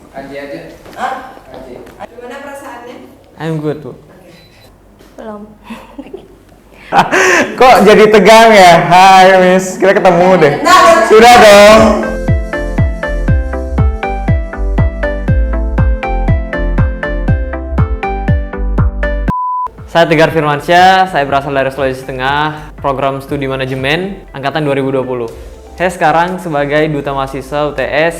Kaji aja. Hah? Kaji. Gimana perasaannya? I'm good, Bu. Belum. Kok jadi tegang ya? Hai Miss, kita ketemu deh. Sudah dong. Saya Tegar Firmansyah, saya berasal dari Sulawesi Tengah, program studi manajemen angkatan 2020. Saya sekarang sebagai duta mahasiswa UTS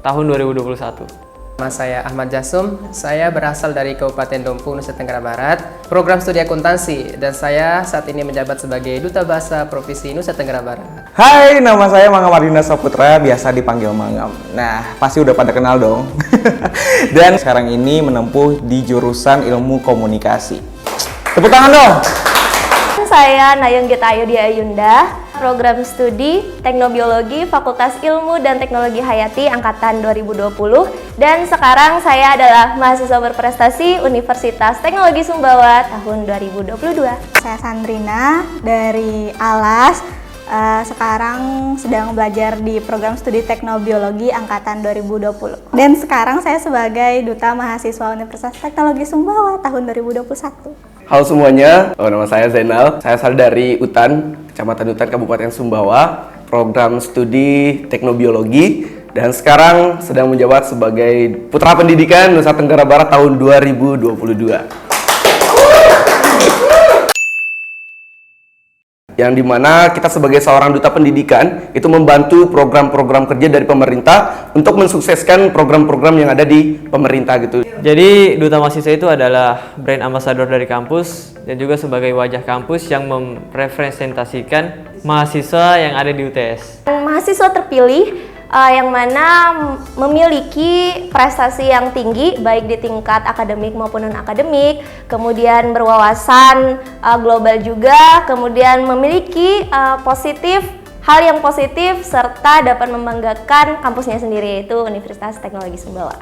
tahun 2021. Nama saya Ahmad Jasum, saya berasal dari Kabupaten Dompu, Nusa Tenggara Barat, program studi akuntansi, dan saya saat ini menjabat sebagai Duta Bahasa Provinsi Nusa Tenggara Barat. Hai, nama saya Mangam Ardina Saputra, biasa dipanggil Mangam. Nah, pasti udah pada kenal dong. Dan sekarang ini menempuh di jurusan ilmu komunikasi. Tepuk tangan dong! Saya Nayung Gita Ayudi Ayunda, program studi Teknobiologi Fakultas Ilmu dan Teknologi Hayati angkatan 2020, dan sekarang saya adalah mahasiswa berprestasi Universitas Teknologi Sumbawa tahun 2022. Saya Sandrina dari Alas, sekarang sedang belajar di program studi Teknobiologi angkatan 2020. Dan sekarang saya sebagai Duta Mahasiswa Universitas Teknologi Sumbawa tahun 2021. Halo semuanya, nama saya Zainal. Saya asal dari UTAN, Kecamatan UTAN, Kabupaten Sumbawa, program studi Teknobiologi, dan sekarang sedang menjabat sebagai Putra Pendidikan Nusa Tenggara Barat tahun 2022. Yang dimana kita sebagai seorang duta pendidikan itu membantu program-program kerja dari pemerintah untuk mensukseskan program-program yang ada di pemerintah gitu. Jadi duta mahasiswa itu adalah brand ambassador dari kampus dan juga sebagai wajah kampus yang merepresentasikan mahasiswa yang ada di UTS. Mahasiswa terpilih yang mana memiliki prestasi yang tinggi baik di tingkat akademik maupun non-akademik, kemudian berwawasan global juga, kemudian memiliki hal yang positif serta dapat membanggakan kampusnya sendiri, yaitu Universitas Teknologi Sumbawa.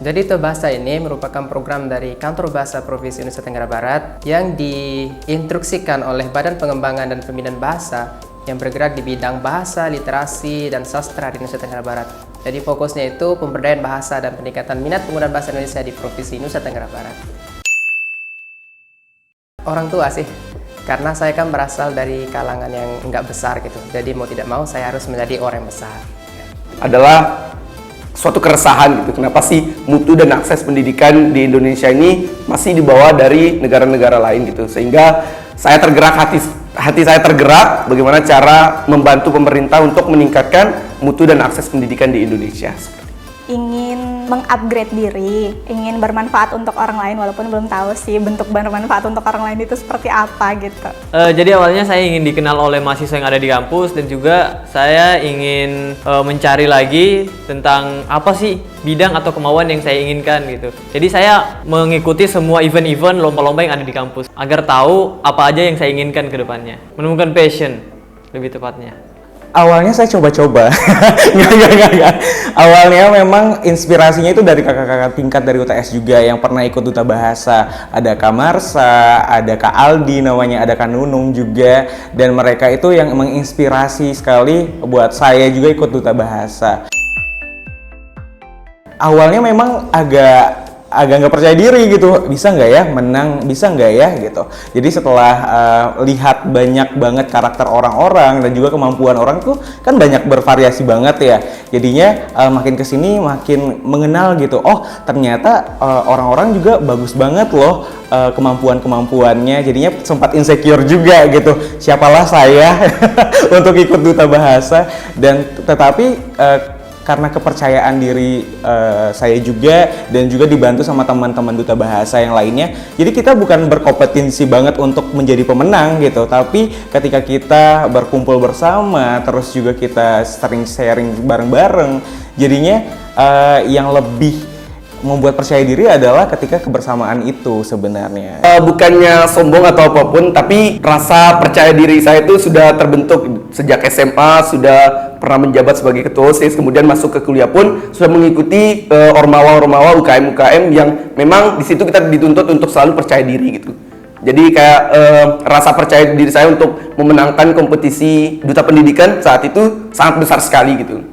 Jadi Duta Bahasa ini merupakan program dari Kantor Bahasa Provinsi Nusa Tenggara Barat yang diinstruksikan oleh Badan Pengembangan dan Pembinaan Bahasa yang bergerak di bidang bahasa, literasi, dan sastra di Nusa Tenggara Barat. Jadi fokusnya itu pemberdayaan bahasa dan peningkatan minat penggunaan bahasa Indonesia di Provinsi Nusa Tenggara Barat. Orang tua sih, karena saya kan berasal dari kalangan yang nggak besar gitu. Jadi mau tidak mau saya harus menjadi orang yang besar. Adalah suatu keresahan gitu, kenapa sih mutu dan akses pendidikan di Indonesia ini masih di bawah dari negara-negara lain gitu. Sehingga saya tergerak, hati saya tergerak bagaimana cara membantu pemerintah untuk meningkatkan mutu dan akses pendidikan di Indonesia. Ingin mengupgrade diri, ingin bermanfaat untuk orang lain, walaupun belum tahu sih bentuk bermanfaat untuk orang lain itu seperti apa gitu. Jadi awalnya saya ingin dikenal oleh mahasiswa yang ada di kampus dan juga saya ingin mencari lagi tentang apa sih bidang atau kemauan yang saya inginkan gitu. Jadi saya mengikuti semua event-event lomba-lomba yang ada di kampus agar tahu apa aja yang saya inginkan ke depannya. Menemukan passion lebih tepatnya. Awalnya saya coba-coba. Nggak. Awalnya memang inspirasinya itu dari kakak-kakak tingkat dari UTS juga yang pernah ikut duta bahasa. Ada Kak Marsa, ada Kak Aldi namanya, ada Kak Nunung juga. Dan mereka itu yang menginspirasi sekali buat saya juga ikut duta bahasa. Awalnya memang agak nggak percaya diri gitu, bisa nggak ya menang, bisa nggak ya gitu. Jadi setelah lihat banyak banget karakter orang-orang dan juga kemampuan orang tuh kan banyak bervariasi banget ya. Jadinya makin kesini makin mengenal gitu. Oh ternyata orang-orang juga bagus banget loh kemampuannya. Jadinya sempat insecure juga gitu. Siapalah saya untuk ikut duta bahasa, dan tetapi karena kepercayaan diri saya juga dan juga dibantu sama teman-teman duta bahasa yang lainnya, jadi kita bukan berkompetensi banget untuk menjadi pemenang gitu, tapi ketika kita berkumpul bersama terus juga kita sering sharing bareng-bareng, jadinya yang lebih membuat percaya diri adalah ketika kebersamaan itu sebenarnya. Bukannya sombong atau apapun, tapi rasa percaya diri saya itu sudah terbentuk sejak SMA, sudah pernah menjabat sebagai ketua OSIS, kemudian masuk ke kuliah pun sudah mengikuti ormawa-ormawa UKM-UKM yang memang di situ kita dituntut untuk selalu percaya diri gitu. Jadi kayak rasa percaya diri saya untuk memenangkan kompetisi duta pendidikan saat itu sangat besar sekali gitu.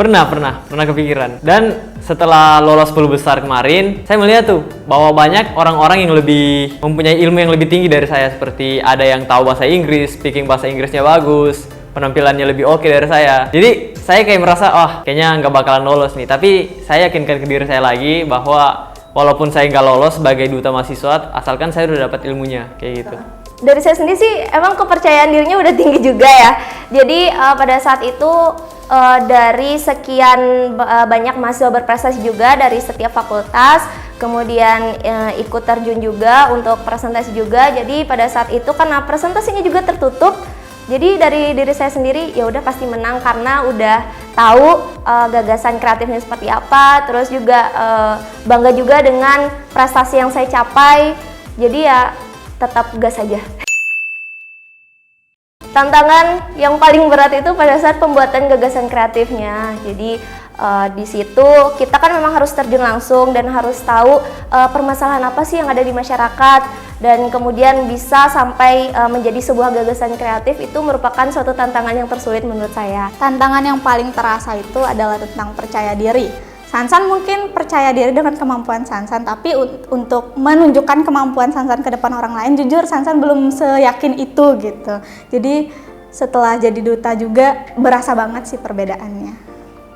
Pernah kepikiran. Dan setelah lolos 10 besar kemarin, saya melihat tuh bahwa banyak orang-orang yang lebih mempunyai ilmu yang lebih tinggi dari saya, seperti ada yang tahu bahasa Inggris, speaking bahasa Inggrisnya bagus, penampilannya lebih oke dari saya. Jadi saya kayak merasa, kayaknya nggak bakalan lolos nih. Tapi saya yakinkan ke diri saya lagi bahwa walaupun saya nggak lolos sebagai duta mahasiswa, asalkan saya udah dapat ilmunya, kayak gitu. Dari saya sendiri sih emang kepercayaan dirinya udah tinggi juga ya. Jadi pada saat itu dari sekian banyak mahasiswa berprestasi juga dari setiap fakultas, kemudian ikut terjun juga untuk presentasi juga. Jadi pada saat itu karena presentasinya juga tertutup, jadi dari diri saya sendiri ya udah pasti menang karena udah tahu gagasan kreatifnya seperti apa, terus juga bangga juga dengan prestasi yang saya capai. Jadi ya tetap gas aja. Tantangan yang paling berat itu pada saat pembuatan gagasan kreatifnya. Jadi di situ kita kan memang harus terjun langsung dan harus tahu permasalahan apa sih yang ada di masyarakat, dan kemudian bisa sampai menjadi sebuah gagasan kreatif. Itu merupakan suatu tantangan yang tersulit menurut saya. Tantangan yang paling terasa itu adalah tentang percaya diri. Sansan mungkin percaya diri dengan kemampuan Sansan, tapi untuk menunjukkan kemampuan Sansan ke depan orang lain, jujur Sansan belum seyakin itu gitu. Jadi setelah jadi duta juga berasa banget sih perbedaannya.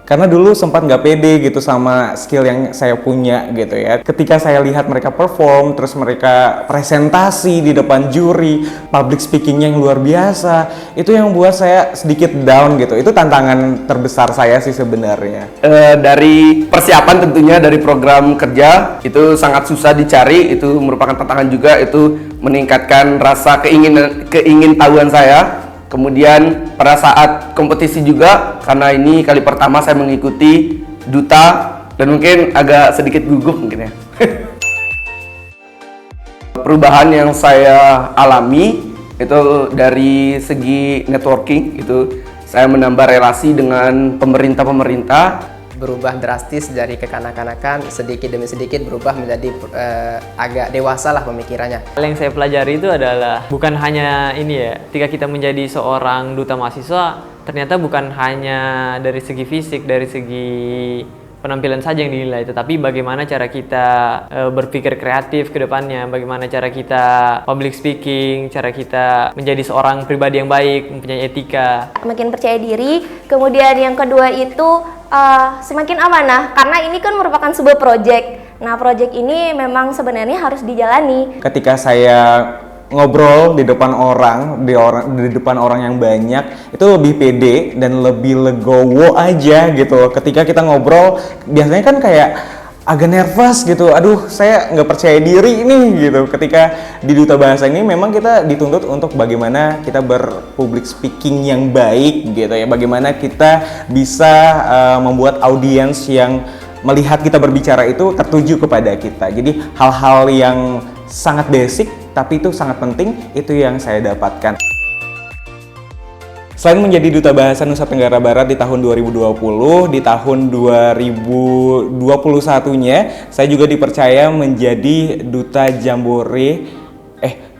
Karena dulu sempat nggak pede gitu sama skill yang saya punya gitu ya. Ketika saya lihat mereka perform, terus mereka presentasi di depan juri, public speakingnya yang luar biasa, itu yang buat saya sedikit down gitu. Itu tantangan terbesar saya sih sebenarnya. Dari persiapan tentunya dari program kerja itu sangat susah dicari, itu merupakan tantangan juga, itu meningkatkan rasa keingintahuan saya. Kemudian pada saat kompetisi juga, karena ini kali pertama saya mengikuti duta dan mungkin agak sedikit gugup mungkin ya. Perubahan yang saya alami itu dari segi networking, itu saya menambah relasi dengan pemerintah. Berubah drastis dari kekanak-kanakan, sedikit demi sedikit berubah menjadi agak dewasa lah pemikirannya. Hal yang saya pelajari itu adalah bukan hanya ini ya, ketika kita menjadi seorang duta mahasiswa, ternyata bukan hanya dari segi fisik, dari segi penampilan saja yang dinilai, tetapi bagaimana cara kita berpikir kreatif ke depannya, bagaimana cara kita public speaking, cara kita menjadi seorang pribadi yang baik, mempunyai etika. Makin percaya diri, kemudian yang kedua itu semakin amanah, karena ini kan merupakan sebuah proyek. Nah, proyek ini memang sebenarnya harus dijalani. Ketika saya ngobrol di depan orang, di depan orang yang banyak, itu lebih pede dan lebih legowo aja gitu. Ketika kita ngobrol, biasanya kan kayak agak nervous gitu. Aduh, saya nggak percaya diri nih gitu. Ketika di duta bahasa ini memang kita dituntut untuk bagaimana kita berpublic speaking yang baik gitu ya. Bagaimana kita bisa membuat audiens yang melihat kita berbicara itu tertuju kepada kita. Jadi hal-hal yang sangat basic tapi itu sangat penting, itu yang saya dapatkan. Selain menjadi duta bahasa Nusa Tenggara Barat di tahun 2020, di tahun 2021-nya saya juga dipercaya menjadi duta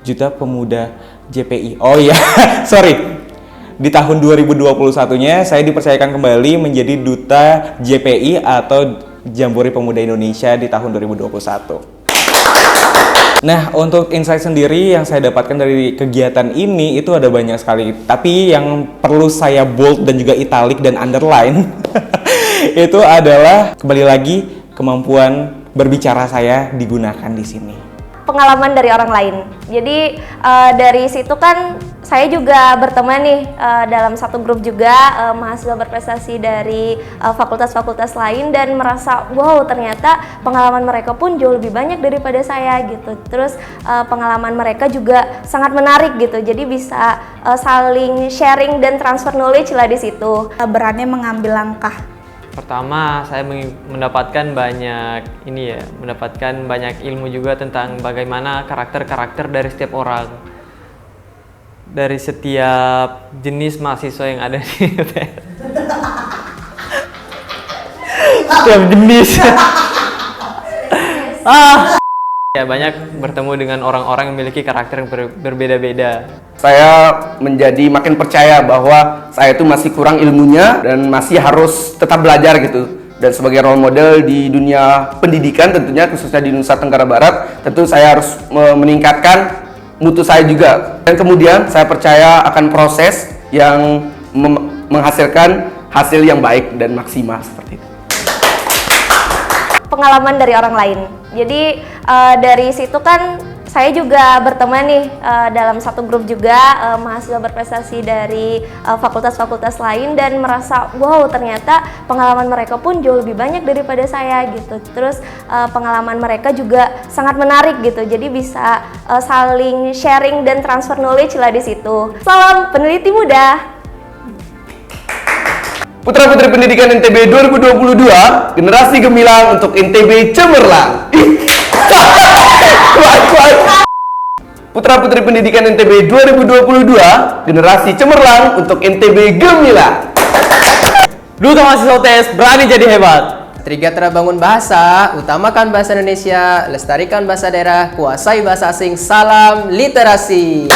Duta Pemuda JPI. Oh iya, sorry. Di tahun 2021-nya saya dipercayakan kembali menjadi duta JPI atau Jambore Pemuda Indonesia di tahun 2021. Nah, untuk insight sendiri yang saya dapatkan dari kegiatan ini itu ada banyak sekali. Tapi yang perlu saya bold dan juga italic dan underline itu adalah kembali lagi kemampuan berbicara saya digunakan di sini. Pengalaman dari orang lain. Jadi dari situ kan saya juga berteman nih dalam satu grup juga mahasiswa berprestasi dari fakultas-fakultas lain, dan merasa wow, ternyata pengalaman mereka pun jauh lebih banyak daripada saya gitu. Terus pengalaman mereka juga sangat menarik gitu. Jadi bisa saling sharing dan transfer knowledge lah di situ. Berani mengambil langkah. Pertama, saya mendapatkan banyak ilmu juga tentang bagaimana karakter-karakter dari setiap orang, dari setiap jenis mahasiswa yang ada di UTS. Setiap jenis. Ya, banyak bertemu dengan orang-orang yang memiliki karakter yang berbeda-beda. Saya menjadi makin percaya bahwa saya itu masih kurang ilmunya dan masih harus tetap belajar gitu. Dan sebagai role model di dunia pendidikan tentunya, khususnya di Nusa Tenggara Barat, tentu saya harus meningkatkan mutu saya juga. Dan kemudian saya percaya akan proses yang menghasilkan hasil yang baik dan maksimal seperti itu. Pengalaman dari orang lain. Jadi dari situ kan saya juga berteman nih dalam satu grup juga mahasiswa berprestasi dari fakultas-fakultas lain dan merasa wow, ternyata pengalaman mereka pun jauh lebih banyak daripada saya gitu. Terus pengalaman mereka juga sangat menarik gitu. Jadi bisa saling sharing dan transfer knowledge lah di situ. Salam peneliti muda. Putra-putri pendidikan NTB 2022, generasi gemilang untuk NTB cemerlang. Putra-putri pendidikan NTB 2022, generasi cemerlang untuk NTB gemilang. Duta Mahasiswa UTS berani jadi hebat. Trigatra bangun bahasa, utamakan bahasa Indonesia, lestarikan bahasa daerah, kuasai bahasa asing, salam literasi.